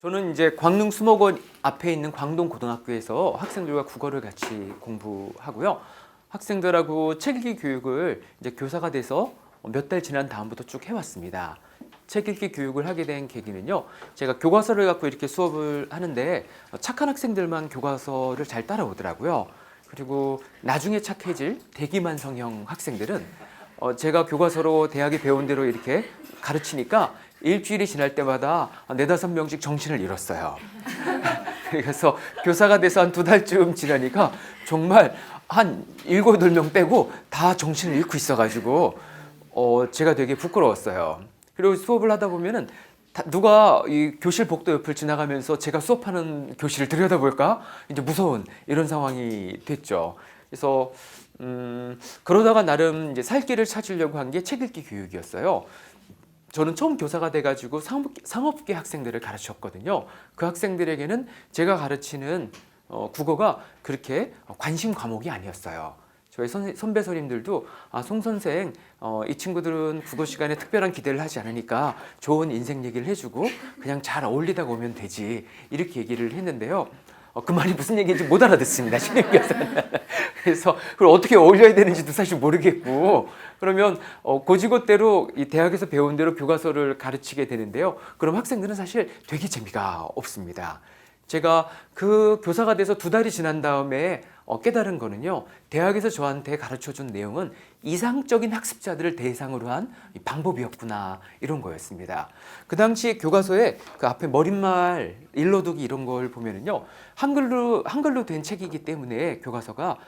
저는 이제 광릉 수목원 앞에 있는 광동고등학교에서 학생들과 국어를 같이 공부하고요. 학생들하고 책 읽기 교육을 이제 교사가 돼서 몇 달 지난 다음부터 쭉 해왔습니다. 책 읽기 교육을 하게 된 계기는요. 제가 교과서를 갖고 이렇게 수업을 하는데 착한 학생들만 교과서를 잘 따라오더라고요. 그리고 나중에 착해질 대기만성형 학생들은 제가 교과서로 대학에 배운 대로 이렇게 가르치니까 일주일이 지날 때마다 4~5명씩 정신을 잃었어요. 그래서 교사가 돼서 한 2달쯤 지나니까 정말 한 7~8명 빼고 다 정신을 잃고 있어가지고 제가 되게 부끄러웠어요. 그리고 수업을 하다 보면은 누가 이 교실 복도 옆을 지나가면서 제가 수업하는 교실을 들여다볼까? 이제 무서운 이런 상황이 됐죠. 그래서 그러다가 나름 이제 살 길을 찾으려고 한 게 책 읽기 교육이었어요. 저는 처음 교사가 돼가지고 상업계 학생들을 가르쳤거든요. 그 학생들에게는 제가 가르치는 국어가 그렇게 관심 과목이 아니었어요. 저희 선배 선임들도 송 선생 이 친구들은 국어 시간에 특별한 기대를 하지 않으니까 좋은 인생 얘기를 해주고 그냥 잘 어울리다가 오면 되지 이렇게 얘기를 했는데요. 그 말이 무슨 얘기인지 못 알아듣습니다. 신입교사는. 그래서 그걸 어떻게 어울려야 되는지도 사실 모르겠고 그러면 고지고대로 이 대학에서 배운 대로 교과서를 가르치게 되는데요. 그럼 학생들은 사실 되게 재미가 없습니다. 제가 그 교사가 돼서 2달이 지난 다음에 깨달은 거는요. 대학에서 저한테 가르쳐준 내용은 이상적인 학습자들을 대상으로 한 방법이었구나 이런 거였습니다. 그 당시 교과서에 그 앞에 머릿말, 일러두기 이런 걸 보면은요. 한글로 된 책이기 때문에 교과서가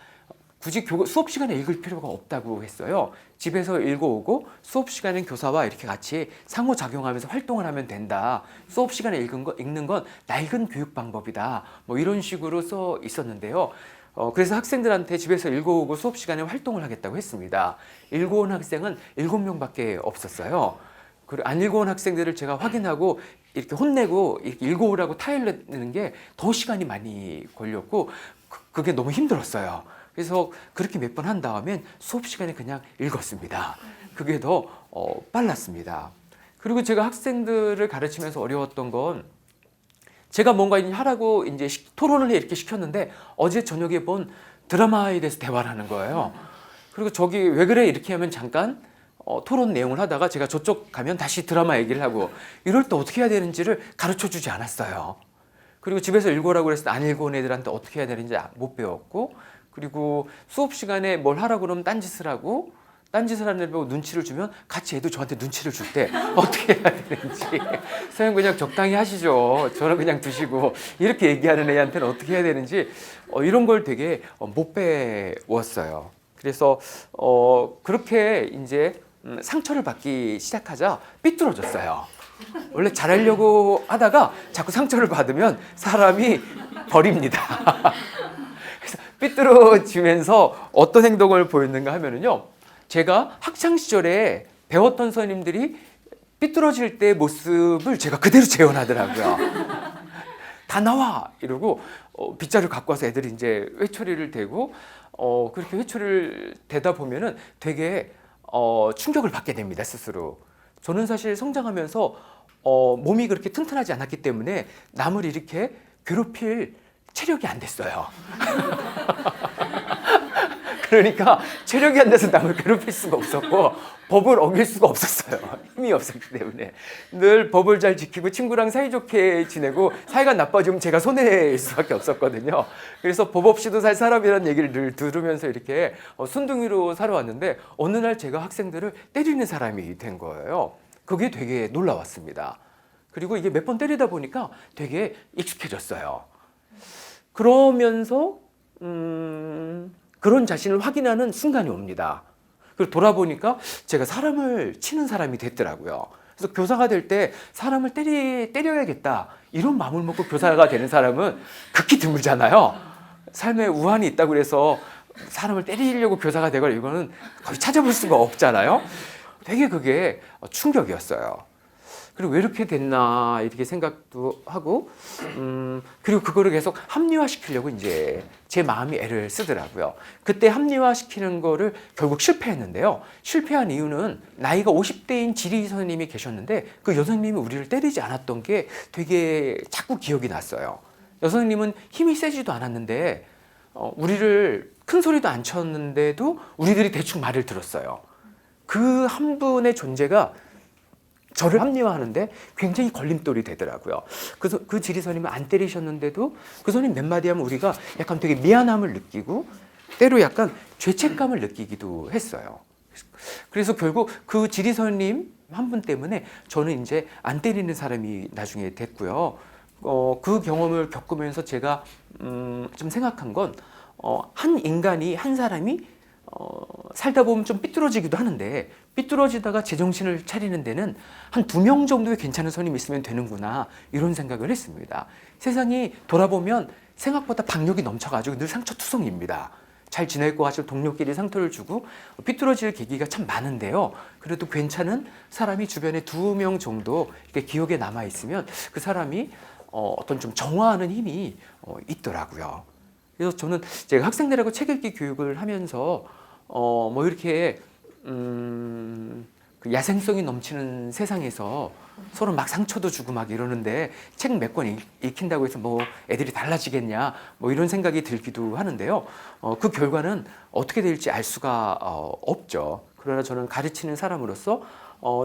굳이 수업 시간에 읽을 필요가 없다고 했어요. 집에서 읽어오고 수업 시간엔 교사와 이렇게 같이 상호작용하면서 활동을 하면 된다. 수업 시간에 읽는 건 낡은 교육 방법이다. 뭐 이런 식으로 써 있었는데요. 그래서 학생들한테 집에서 읽어오고 수업 시간에 활동을 하겠다고 했습니다. 읽어온 학생은 7명밖에 없었어요. 그리고 안 읽어온 학생들을 제가 확인하고 이렇게 혼내고 이렇게 읽어오라고 타일내는 게 더 시간이 많이 걸렸고 그게 너무 힘들었어요. 그래서 그렇게 몇 번 한 다음엔 수업 시간에 그냥 읽었습니다. 그게 더 빨랐습니다. 그리고 제가 학생들을 가르치면서 어려웠던 건 제가 뭔가 하라고 이제 토론을 이렇게 시켰는데 어제 저녁에 본 드라마에 대해서 대화를 하는 거예요. 그리고 저기 왜 그래 이렇게 하면 잠깐 토론 내용을 하다가 제가 저쪽 가면 다시 드라마 얘기를 하고 이럴 때 어떻게 해야 되는지를 가르쳐 주지 않았어요. 그리고 집에서 읽어라고 그랬을 때 안 읽어온 애들한테 어떻게 해야 되는지 못 배웠고 그리고 수업 시간에 뭘 하라고 그러면 딴짓을 하고 딴짓을 하는 애를 보고 눈치를 주면 같이 애도 저한테 눈치를 줄 때 어떻게 해야 되는지 선생님 그냥 적당히 하시죠. 저는 그냥 두시고 이렇게 얘기하는 애한테는 어떻게 해야 되는지 이런 걸 되게 못 배웠어요. 그래서 그렇게 이제 상처를 받기 시작하자 삐뚤어졌어요. 원래 잘하려고 하다가 자꾸 상처를 받으면 사람이 버립니다. 그래서 삐뚤어지면서 어떤 행동을 보였는가 하면은요. 제가 학창 시절에 배웠던 선생님들이 삐뚤어질 때 모습을 제가 그대로 재현하더라고요. 다 나와 이러고 빗자루 갖고 와서 애들이 이제 회초리를 대고 그렇게 회초리를 대다 보면은 되게 충격을 받게 됩니다 스스로. 저는 사실 성장하면서 몸이 그렇게 튼튼하지 않았기 때문에 남을 이렇게 괴롭힐 체력이 안 됐어요. 그러니까 체력이 안 돼서 남을 괴롭힐 수가 없었고 법을 어길 수가 없었어요. 힘이 없었기 때문에 늘 법을 잘 지키고 친구랑 사이좋게 지내고 사이가 나빠지면 제가 손해일 수밖에 없었거든요. 그래서 법 없이도 살 사람이라는 얘기를 늘 들으면서 이렇게 순둥이로 살아왔는데 어느 날 제가 학생들을 때리는 사람이 된 거예요. 그게 되게 놀라웠습니다. 그리고 이게 몇 번 때리다 보니까 되게 익숙해졌어요. 그러면서 그런 자신을 확인하는 순간이 옵니다. 그리고 돌아보니까 제가 사람을 치는 사람이 됐더라고요. 그래서 교사가 될 때 사람을 때려야겠다 이런 마음을 먹고 교사가 되는 사람은 극히 드물잖아요. 삶에 우환이 있다고 그래서 사람을 때리려고 교사가 되거나 이거는 거의 찾아볼 수가 없잖아요. 되게 그게 충격이었어요. 그리고 왜 이렇게 됐나 이렇게 생각도 하고 그리고 그거를 계속 합리화시키려고 이제 제 마음이 애를 쓰더라고요. 그때 합리화시키는 거를 결국 실패했는데요. 실패한 이유는 나이가 50대인 지리 선생님이 계셨는데 그 여선생님이 우리를 때리지 않았던 게 되게 자꾸 기억이 났어요. 여선생님은 힘이 세지도 않았는데 우리를 큰 소리도 안 쳤는데도 우리들이 대충 말을 들었어요. 그 한 분의 존재가 저를 합리화하는데 굉장히 걸림돌이 되더라고요. 그래서 그 지리선님은 안 때리셨는데도 그 선생님 몇 마디 하면 우리가 약간 되게 미안함을 느끼고 때로 약간 죄책감을 느끼기도 했어요. 그래서 결국 그 지리선님 한 분 때문에 저는 이제 안 때리는 사람이 나중에 됐고요. 그 경험을 겪으면서 제가 좀 생각한 건 한 인간이 한 사람이 살다 보면 좀 삐뚤어지기도 하는데 삐뚤어지다가 제정신을 차리는 데는 한 2명 정도의 괜찮은 선임이 있으면 되는구나 이런 생각을 했습니다. 세상이 돌아보면 생각보다 박력이 넘쳐가지고 늘 상처투성입니다. 잘 지낼 것 같이 동료끼리 상처를 주고 삐뚤어질 계기가 참 많은데요. 그래도 괜찮은 사람이 주변에 2명 정도 이렇게 기억에 남아 있으면 그 사람이 어떤 좀 정화하는 힘이 있더라고요. 그래서 저는 제가 학생들하고 책 읽기 교육을 하면서 뭐 이렇게 그 야생성이 넘치는 세상에서 서로 막 상처도 주고 막 이러는데 책 몇 권 읽힌다고 해서 뭐 애들이 달라지겠냐 뭐 이런 생각이 들기도 하는데요. 그 결과는 어떻게 될지 알 수가 없죠. 그러나 저는 가르치는 사람으로서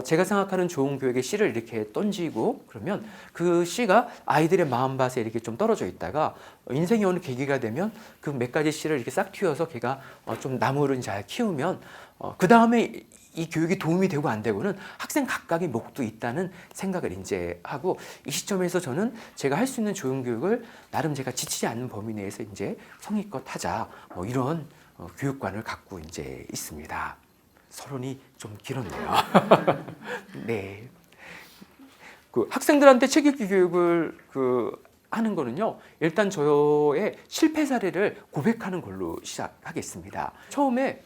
제가 생각하는 좋은 교육의 씨를 이렇게 던지고 그러면 그 씨가 아이들의 마음밭에 이렇게 좀 떨어져 있다가 인생의 어느 계기가 되면 그 몇 가지 씨를 이렇게 싹 틔워서 걔가 좀 나무를 잘 키우면 그 다음에 이 교육이 도움이 되고 안 되고는 학생 각각의 몫도 있다는 생각을 이제 하고 이 시점에서 저는 제가 할 수 있는 좋은 교육을 나름 제가 지치지 않는 범위 내에서 이제 성의껏 하자 뭐 이런 교육관을 갖고 이제 있습니다. 서론이 좀 길었네요. 네. 그 학생들한테 책 읽기 교육을 하는 거는요. 일단 저의 실패 사례를 고백하는 걸로 시작하겠습니다. 처음에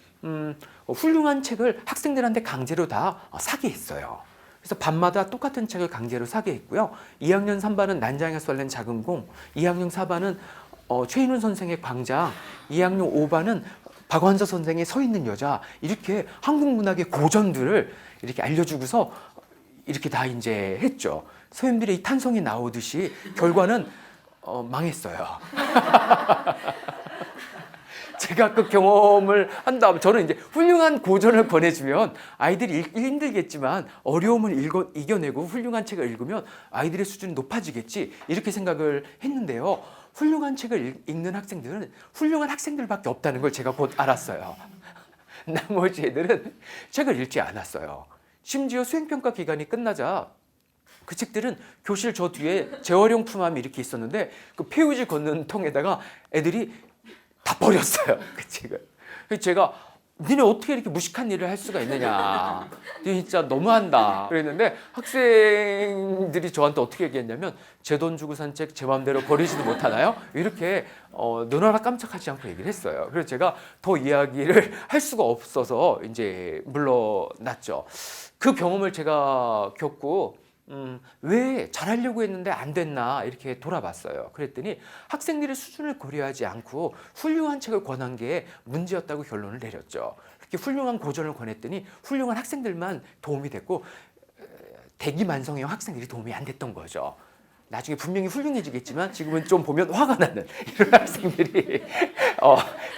훌륭한 책을 학생들한테 강제로 다 사게 했어요. 그래서 밤마다 똑같은 책을 강제로 사게 했고요. 2학년 3반은 난장에서 썰린 작은 공, 2학년 4반은 최인훈 선생의 광장, 2학년 5반은 박완서 선생의 서 있는 여자 이렇게 한국 문학의 고전들을 이렇게 알려주고서 이렇게 다 이제 했죠. 선생님들의 이 탄성이 나오듯이 결과는 망했어요. 제가 그 경험을 한 다음 저는 이제 훌륭한 고전을 권해주면 아이들이 읽기 힘들겠지만 어려움을 이겨내고 훌륭한 책을 읽으면 아이들의 수준이 높아지겠지 이렇게 생각을 했는데요. 훌륭한 책을 읽는 학생들은 훌륭한 학생들밖에 없다는 걸 제가 곧 알았어요. 나머지 애들은 책을 읽지 않았어요. 심지어 수행평가 기간이 끝나자 그 책들은 교실 저 뒤에 재활용품함이 이렇게 있었는데 그 폐유지 걷는 통에다가 애들이 다 버렸어요. 그 책을. 그래서 제가 니네 어떻게 이렇게 무식한 일을 할 수가 있느냐. 진짜 너무한다. 그랬는데 학생들이 저한테 어떻게 얘기했냐면 제 돈 주고 산 책 제 마음대로 버리지도 못하나요? 이렇게 눈 하나 깜짝하지 않고 얘기를 했어요. 그래서 제가 더 이야기를 할 수가 없어서 이제 물러났죠. 그 경험을 제가 겪고 왜 잘하려고 했는데 안 됐나 이렇게 돌아봤어요. 그랬더니 학생들의 수준을 고려하지 않고 훌륭한 책을 권한 게 문제였다고 결론을 내렸죠. 그렇게 훌륭한 고전을 권했더니 훌륭한 학생들만 도움이 됐고 대기만성형 학생들이 도움이 안 됐던 거죠. 나중에 분명히 훌륭해지겠지만 지금은 좀 보면 화가 나는 이런 학생들이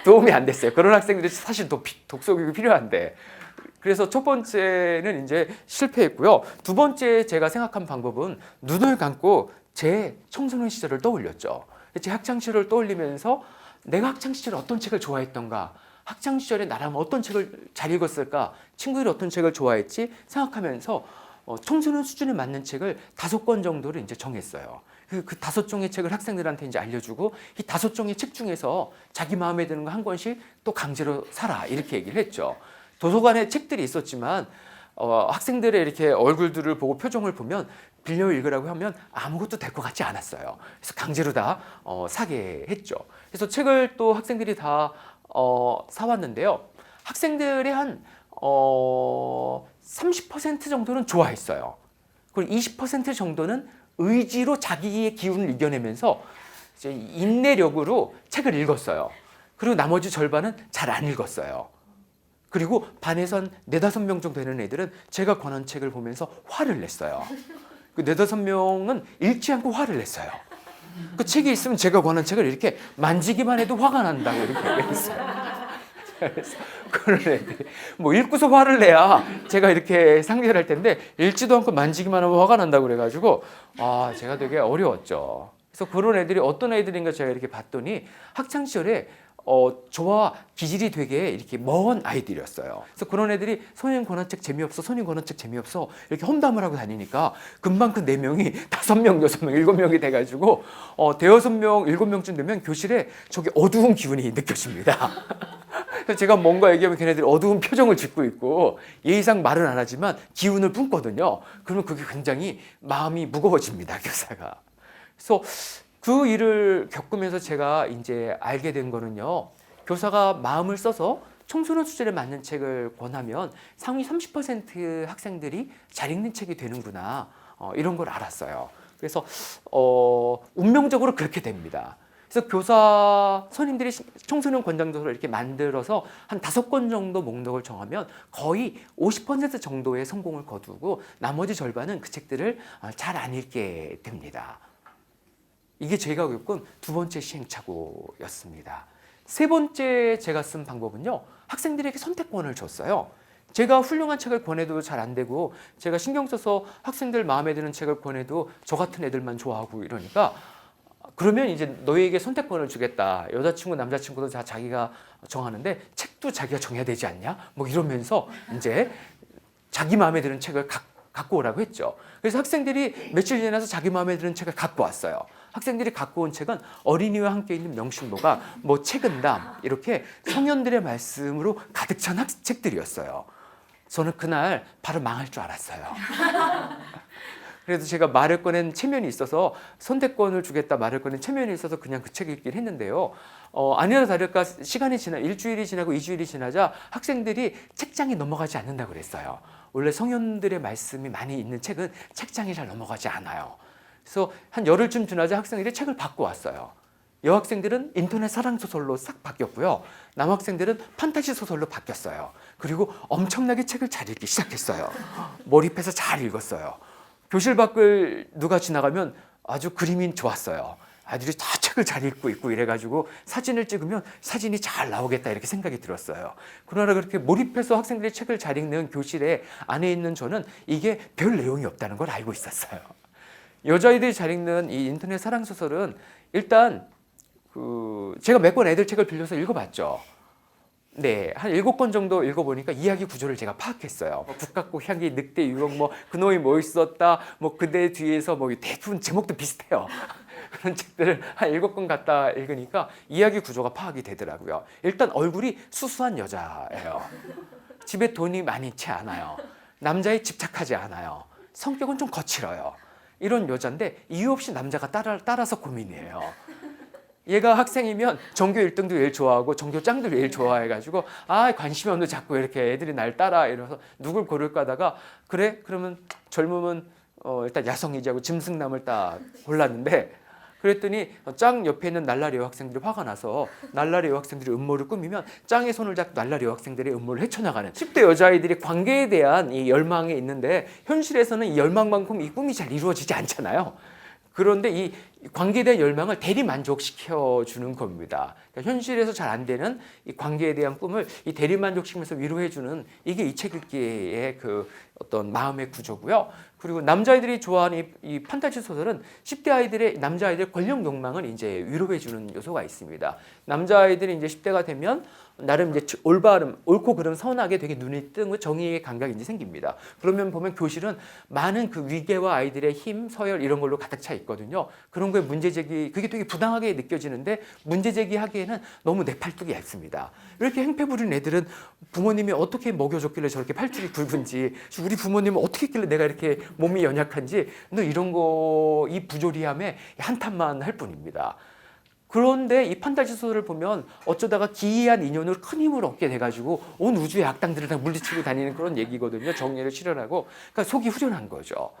도움이 안 됐어요. 그런 학생들이 사실 독서교육이 필요한데 그래서 첫 번째는 이제 실패했고요. 두 번째 제가 생각한 방법은 눈을 감고 제 청소년 시절을 떠올렸죠. 제 학창 시절을 떠올리면서 내가 학창 시절에 어떤 책을 좋아했던가, 학창 시절에 나라면 어떤 책을 잘 읽었을까, 친구들이 어떤 책을 좋아했지 생각하면서 청소년 수준에 맞는 책을 5권 정도를 이제 정했어요. 그 5종의 책을 학생들한테 이제 알려주고 이 5종의 책 중에서 자기 마음에 드는 거 한 권씩 또 강제로 사라 이렇게 얘기를 했죠. 도서관에 책들이 있었지만 학생들의 이렇게 얼굴들을 보고 표정을 보면 빌려 읽으라고 하면 아무것도 될 것 같지 않았어요. 그래서 강제로 다 사게 했죠. 그래서 책을 또 학생들이 다 사왔는데요. 학생들의 한 30% 정도는 좋아했어요. 그리고 20% 정도는 의지로 자기의 기운을 이겨내면서 이제 인내력으로 책을 읽었어요. 그리고 나머지 절반은 잘 안 읽었어요. 그리고 반에서 한 4-5명 정도 되는 애들은 제가 권한 책을 보면서 화를 냈어요. 그 4-5명은 읽지 않고 화를 냈어요. 그 책이 있으면 제가 권한 책을 이렇게 만지기만 해도 화가 난다고 이렇게 얘기했어요. 그런 애들이 뭐 읽고서 화를 내야 제가 이렇게 상대를 할 텐데 읽지도 않고 만지기만 하면 화가 난다고 그래가지고 제가 되게 어려웠죠. 그래서 그런 애들이 어떤 애들인가 제가 이렇게 봤더니 학창 시절에 저와 기질이 되게 이렇게 먼 아이들이었어요. 그래서 그런 애들이 선생님 권한책 재미없어, 선생님 권한책 재미없어 이렇게 험담을 하고 다니니까 금방 그 4명이 5명, 6명, 7명이 돼가지고 5명, 7명쯤 되면 교실에 저기 어두운 기운이 느껴집니다. 그래서 제가 뭔가 얘기하면 걔네들이 어두운 표정을 짓고 있고 예의상 말은 안 하지만 기운을 뿜거든요. 그러면 그게 굉장히 마음이 무거워집니다, 교사가. 그래서 그 일을 겪으면서 제가 이제 알게 된 거는요. 교사가 마음을 써서 청소년 수준에 맞는 책을 권하면 상위 30% 학생들이 잘 읽는 책이 되는구나. 이런 걸 알았어요. 그래서 운명적으로 그렇게 됩니다. 그래서 교사 선임들이 청소년 권장도서를 이렇게 만들어서 한 5권 정도 목록을 정하면 거의 50% 정도의 성공을 거두고 나머지 절반은 그 책들을 잘 안 읽게 됩니다. 이게 제가 겪은 2번째 시행착오였습니다. 3번째 제가 쓴 방법은요. 학생들에게 선택권을 줬어요. 제가 훌륭한 책을 권해도 잘 안 되고 제가 신경 써서 학생들 마음에 드는 책을 권해도 저 같은 애들만 좋아하고 이러니까 그러면 이제 너희에게 선택권을 주겠다. 여자친구, 남자친구도 다 자기가 정하는데 책도 자기가 정해야 되지 않냐? 뭐 이러면서 이제 자기 마음에 드는 책을 갖고 오라고 했죠. 그래서 학생들이 며칠 지나서 자기 마음에 드는 책을 갖고 왔어요. 학생들이 갖고 온 책은 어린이와 함께 있는 명심보가 뭐 책은담 이렇게 성현들의 말씀으로 가득 찬 책들이었어요. 저는 그날 바로 망할 줄 알았어요. 그래서 제가 말을 꺼낸 체면이 있어서 선택권을 주겠다 말을 꺼낸 체면이 있어서 그냥 그 책 읽기를 했는데요. 아니나 다를까 시간이 지나 일주일이 지나고 2주일이 지나자 학생들이 책장이 넘어가지 않는다고 그랬어요. 원래 성현들의 말씀이 많이 있는 책은 책장이 잘 넘어가지 않아요. 그래서 한 열흘쯤 지나자 학생들이 책을 받고 왔어요. 여학생들은 인터넷 사랑소설로 싹 바뀌었고요. 남학생들은 판타지 소설로 바뀌었어요. 그리고 엄청나게 책을 잘 읽기 시작했어요. 몰입해서 잘 읽었어요. 교실 밖을 누가 지나가면 아주 그림이 좋았어요. 아이들이 다 책을 잘 읽고 있고 이래가지고 사진을 찍으면 사진이 잘 나오겠다 이렇게 생각이 들었어요. 그러나 그렇게 몰입해서 학생들이 책을 잘 읽는 교실에 안에 있는 저는 이게 별 내용이 없다는 걸 알고 있었어요. 여자아이들이 잘 읽는 이 인터넷 사랑소설은 일단 제가 몇 권 애들 책을 빌려서 읽어봤죠. 네, 한 7권 정도 읽어보니까 이야기 구조를 제가 파악했어요. 북각고 향기, 늑대 유혹, 뭐 그놈이 뭐 있었다, 뭐 그대 뒤에서 뭐 대부분 제목도 비슷해요. 그런 책들을 한 7권 갖다 읽으니까 이야기 구조가 파악이 되더라고요. 일단 얼굴이 수수한 여자예요. 집에 돈이 많지 않아요. 남자에 집착하지 않아요. 성격은 좀 거칠어요. 이런 여잔데 이유 없이 남자가 따라서 고민이에요. 얘가 학생이면 전교 1등도 제일 좋아하고 전교 짱도 제일 좋아해가지고 관심이 없는데 자꾸 이렇게 애들이 날 따라 이러면서 누굴 고를까 하다가 그래? 그러면 젊으면 일단 야성이지 하고 짐승남을 딱 골랐는데 그랬더니 짱 옆에 있는 날라리 여학생들이 화가 나서 날라리 여학생들이 음모를 꾸미면 짱의 손을 잡고 날라리 여학생들의 음모를 헤쳐나가는 10대 여자아이들이 관계에 대한 이 열망이 있는데 현실에서는 이 열망만큼 이 꿈이 잘 이루어지지 않잖아요. 그런데 이 관계에 대한 열망을 대리 만족시켜 주는 겁니다. 그러니까 현실에서 잘 안 되는 이 관계에 대한 꿈을 이 대리 만족시키면서 위로해 주는 이게 이 책 읽기의 그 어떤 마음의 구조고요. 그리고 남자아이들이 좋아하는 이 판타지 소설은 10대 아이들의 남자아이들의 권력 욕망을 이제 위로해 주는 요소가 있습니다. 남자아이들이 이제 10대가 되면 나름 이제 올바름, 옳고 그름 선하게 되게 눈이 뜨고 정의의 감각이 이제 생깁니다. 그러면 보면 교실은 많은 그 위계와 아이들의 힘, 서열 이런 걸로 가득 차 있거든요. 그런 거에 문제 제기, 그게 되게 부당하게 느껴지는데 문제 제기하기에는 너무 내 팔뚝이 얇습니다. 이렇게 행패 부리는 애들은 부모님이 어떻게 먹여줬길래 저렇게 팔뚝이 굵은지, 우리 부모님은 어떻게 했길래 내가 이렇게 몸이 연약한지, 이런 거, 이 부조리함에 한탄만 할 뿐입니다. 그런데 이 판타지 소설을 보면 어쩌다가 기이한 인연으로 큰 힘을 얻게 돼가지고 온 우주의 악당들을 다 물리치고 다니는 그런 얘기거든요. 정의를 실현하고. 그러니까 속이 후련한 거죠.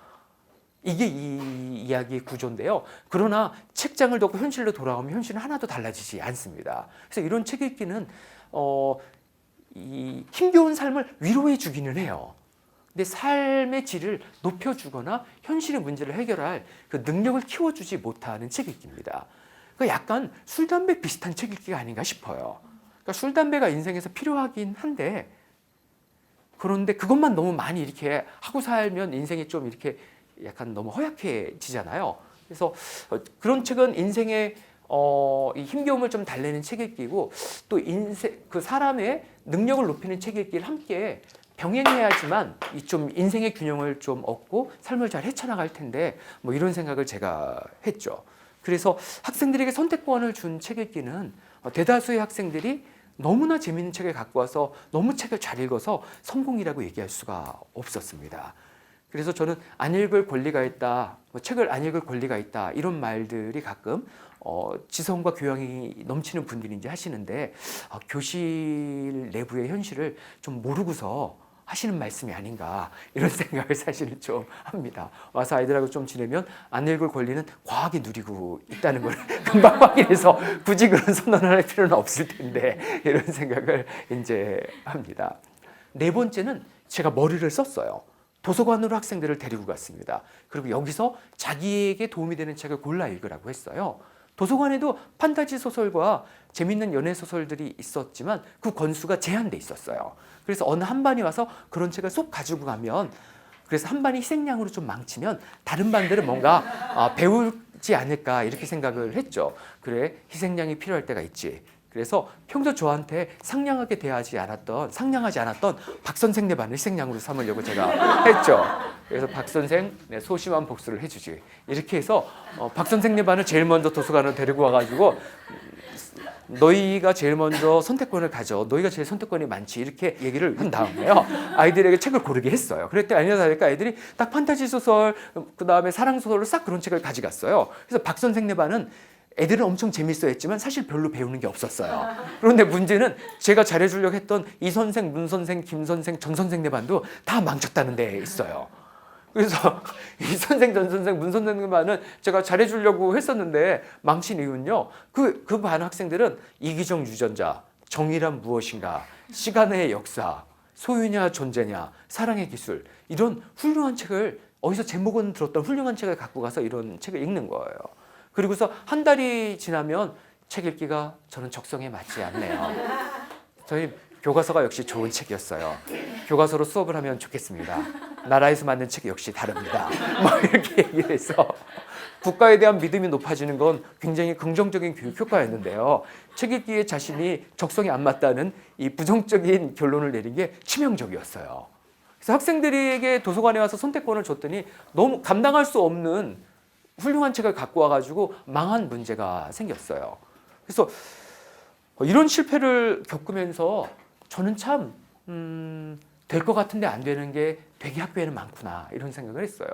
이게 이 이야기의 구조인데요. 그러나 책장을 덮고 현실로 돌아오면 현실은 하나도 달라지지 않습니다. 그래서 이런 책 읽기는 이 힘겨운 삶을 위로해 주기는 해요. 근데 삶의 질을 높여주거나 현실의 문제를 해결할 그 능력을 키워주지 못하는 책 읽기입니다. 그러니까 약간 술, 담배 비슷한 책 읽기가 아닌가 싶어요. 그러니까 술, 담배가 인생에서 필요하긴 한데 그런데 그것만 너무 많이 이렇게 하고 살면 인생이 좀 이렇게 약간 너무 허약해지잖아요. 그래서 그런 책은 인생의 이 힘겨움을 좀 달래는 책 읽기고 또 인생 그 사람의 능력을 높이는 책 읽기를 함께 병행해야지만 이 좀 인생의 균형을 좀 얻고 삶을 잘 헤쳐나갈 텐데 뭐 이런 생각을 제가 했죠. 그래서 학생들에게 선택권을 준 책 읽기는 대다수의 학생들이 너무나 재미있는 책을 갖고 와서 너무 책을 잘 읽어서 성공이라고 얘기할 수가 없었습니다. 그래서 저는 안 읽을 권리가 있다, 책을 안 읽을 권리가 있다 이런 말들이 가끔 지성과 교양이 넘치는 분들인지 하시는데 교실 내부의 현실을 좀 모르고서 하시는 말씀이 아닌가 이런 생각을 사실은 좀 합니다. 와서 아이들하고 좀 지내면 안 읽을 권리는 과하게 누리고 있다는 걸 금방 확인해서 굳이 그런 선언을 할 필요는 없을 텐데 이런 생각을 이제 합니다. 네 번째는 제가 머리를 썼어요. 도서관으로 학생들을 데리고 갔습니다. 그리고 여기서 자기에게 도움이 되는 책을 골라 읽으라고 했어요. 도서관에도 판타지 소설과 재밌는 연애 소설들이 있었지만 그 권수가 제한돼 있었어요. 그래서 어느 한 반이 와서 그런 책을 쏙 가지고 가면 그래서 한 반이 희생양으로 좀 망치면 다른 반들은 뭔가 배우지 않을까 이렇게 생각을 했죠. 그래 희생양이 필요할 때가 있지. 그래서 평소 저한테 상냥하게 대하지 않았던 상냥하지 않았던 박 선생 네 반을 희생양으로 삼으려고 제가 했죠. 그래서 박 선생 소심한 복수를 해주지 이렇게 해서 박 선생 네 반을 제일 먼저 도서관으로 데리고 와가지고 너희가 제일 먼저 선택권을 가져 너희가 제일 선택권이 많지 이렇게 얘기를 한 다음에요 아이들에게 책을 고르게 했어요. 그랬더니 아니나 다를까 아이들이 딱 판타지 소설 그 다음에 사랑 소설로 싹 그런 책을 가져갔어요. 그래서 박 선생 네 반은 애들은 엄청 재밌어 했지만 사실 별로 배우는 게 없었어요. 그런데 문제는 제가 잘해주려고 했던 이 선생, 문 선생, 김 선생, 전 선생 네 반도 다 망쳤다는 데 있어요. 그래서 이 선생, 전 선생, 문 선생 네 반은 제가 잘해주려고 했었는데 망친 이유는요. 그 반 학생들은 이기적 유전자, 정의란 무엇인가, 시간의 역사, 소유냐 존재냐, 사랑의 기술 이런 훌륭한 책을 어디서 제목은 들었던 훌륭한 책을 갖고 가서 이런 책을 읽는 거예요. 그리고서 한 달이 지나면 책 읽기가 저는 적성에 맞지 않네요. 저희 교과서가 역시 좋은 책이었어요. 교과서로 수업을 하면 좋겠습니다. 나라에서 만든 책 역시 다릅니다. 뭐 이렇게 얘기를 해서 국가에 대한 믿음이 높아지는 건 굉장히 긍정적인 교육 효과였는데요. 책 읽기에 자신이 적성에 안 맞다는 이 부정적인 결론을 내린 게 치명적이었어요. 그래서 학생들에게 도서관에 와서 선택권을 줬더니 너무 감당할 수 없는 훌륭한 책을 갖고 와가지고 망한 문제가 생겼어요. 그래서 이런 실패를 겪으면서 저는 참 될 것 같은데 안 되는 게 되게 학교에는 많구나 이런 생각을 했어요.